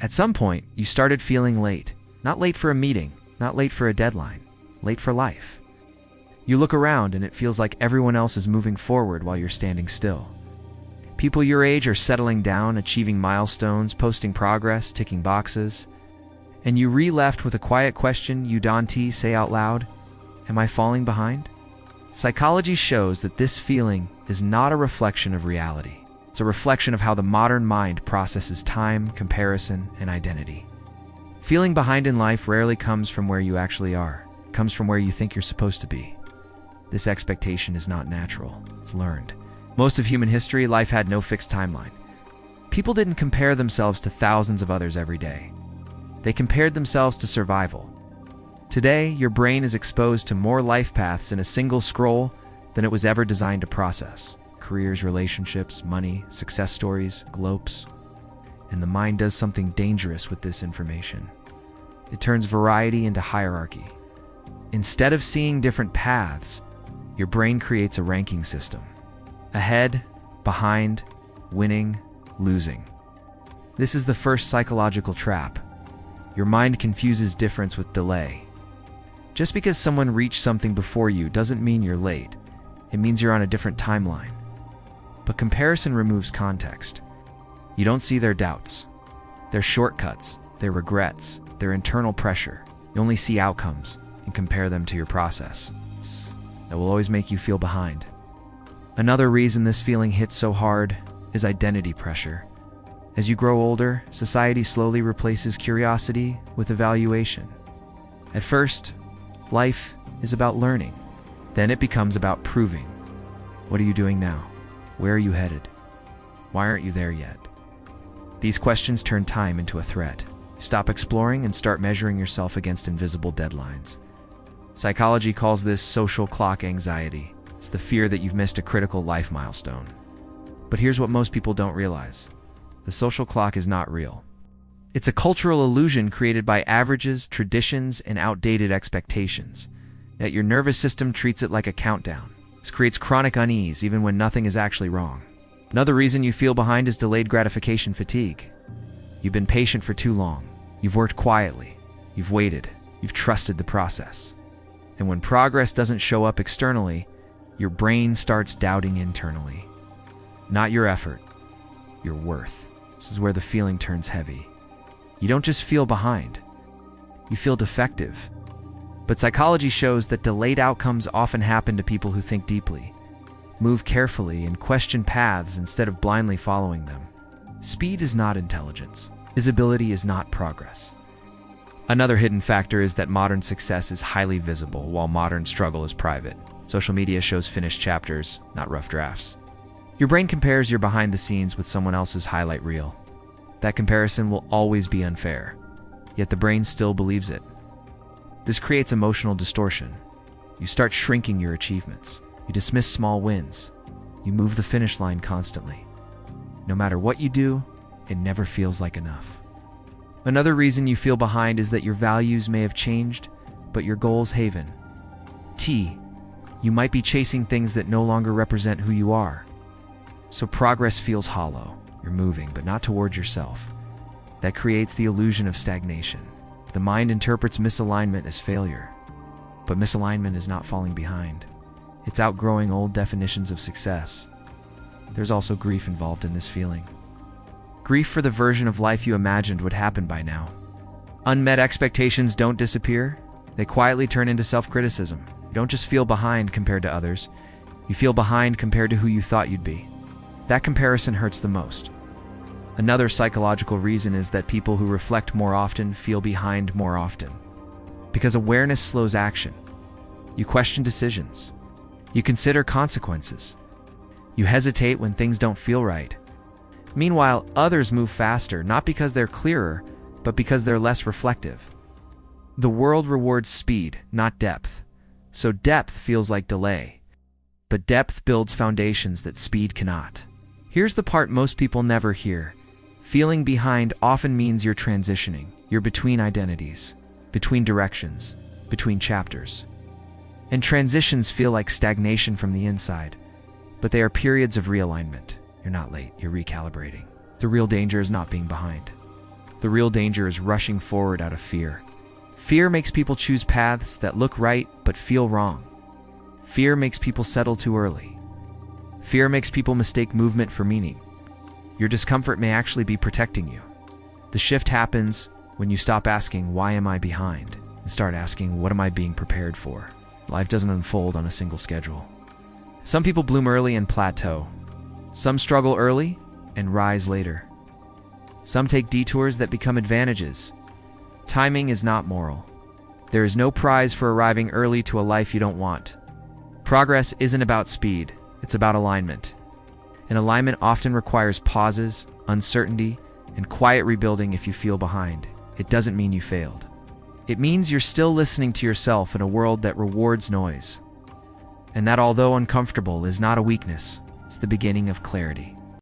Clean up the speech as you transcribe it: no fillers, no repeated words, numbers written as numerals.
At some point, you started feeling late. Not late for a meeting, not late for a deadline, late for life. You look around and it feels like everyone else is moving forward while you're standing still. People your age are settling down, achieving milestones, posting progress, ticking boxes. And you left with a quiet question you don't say out loud, am I falling behind? Psychology shows that this feeling is not a reflection of reality. It's a reflection of how the modern mind processes time, comparison, and identity. Feeling behind in life rarely comes from where you actually are. It comes from where you think you're supposed to be. This expectation is not natural. It's learned. Most of human history, life had no fixed timeline. People didn't compare themselves to thousands of others every day. They compared themselves to survival. Today, your brain is exposed to more life paths in a single scroll than it was ever designed to process. Careers, relationships, money, success stories, globes. And the mind does something dangerous with this information. It turns variety into hierarchy. Instead of seeing different paths, your brain creates a ranking system. Ahead, behind, winning, losing. This is the first psychological trap. Your mind confuses difference with delay. Just because someone reached something before you doesn't mean you're late. It means you're on a different timeline. But comparison removes context. You don't see their doubts, their shortcuts, their regrets, their internal pressure. You only see outcomes and compare them to your process. That will always make you feel behind. Another reason this feeling hits so hard is identity pressure. As you grow older, society slowly replaces curiosity with evaluation. At first, life is about learning. Then it becomes about proving. What are you doing now? Where are you headed? Why aren't you there yet? These questions turn time into a threat. You stop exploring and start measuring yourself against invisible deadlines. Psychology calls this social clock anxiety. It's the fear that you've missed a critical life milestone. But here's what most people don't realize. The social clock is not real. It's a cultural illusion created by averages, traditions, and outdated expectations. Yet your nervous system treats it like a countdown. This creates chronic unease even when nothing is actually wrong. Another reason you feel behind is delayed gratification fatigue. You've been patient for too long. You've worked quietly. You've waited. You've trusted the process. And when progress doesn't show up externally, your brain starts doubting internally. Not your effort, your worth. This is where the feeling turns heavy. You don't just feel behind. You feel defective. But psychology shows that delayed outcomes often happen to people who think deeply, move carefully, and question paths instead of blindly following them. Speed is not intelligence. Visibility is not progress. Another hidden factor is that modern success is highly visible, while modern struggle is private. Social media shows finished chapters, not rough drafts. Your brain compares your behind the scenes with someone else's highlight reel. That comparison will always be unfair, yet the brain still believes it. This creates emotional distortion. You start shrinking your achievements. You dismiss small wins. You move the finish line constantly. No matter what you do, it never feels like enough. Another reason you feel behind is that your values may have changed, but your goals haven't. You might be chasing things that no longer represent who you are. So progress feels hollow. You're moving, but not towards yourself. That creates the illusion of stagnation. The mind interprets misalignment as failure. But misalignment is not falling behind. It's outgrowing old definitions of success. There's also grief involved in this feeling. Grief for the version of life you imagined would happen by now. Unmet expectations don't disappear. They quietly turn into self-criticism. You don't just feel behind compared to others. You feel behind compared to who you thought you'd be. That comparison hurts the most. Another psychological reason is that people who reflect more often feel behind more often. Because awareness slows action. You question decisions. You consider consequences. You hesitate when things don't feel right. Meanwhile, others move faster, not because they're clearer, but because they're less reflective. The world rewards speed, not depth. So depth feels like delay. But depth builds foundations that speed cannot. Here's the part most people never hear. Feeling behind often means you're transitioning. You're between identities, between directions, between chapters. And transitions feel like stagnation from the inside, but they are periods of realignment. You're not late, you're recalibrating. The real danger is not being behind. The real danger is rushing forward out of fear. Fear makes people choose paths that look right but feel wrong. Fear makes people settle too early. Fear makes people mistake movement for meaning. Your discomfort may actually be protecting you. The shift happens when you stop asking, "Why am I behind?" and start asking, "What am I being prepared for?" Life doesn't unfold on a single schedule. Some people bloom early and plateau. Some struggle early and rise later. Some take detours that become advantages. Timing is not moral. There is no prize for arriving early to a life you don't want. Progress isn't about speed, it's about alignment. And alignment often requires pauses, uncertainty, and quiet rebuilding. If you feel behind, it doesn't mean you failed. It means you're still listening to yourself in a world that rewards noise. And that, although uncomfortable, is not a weakness, it's the beginning of clarity.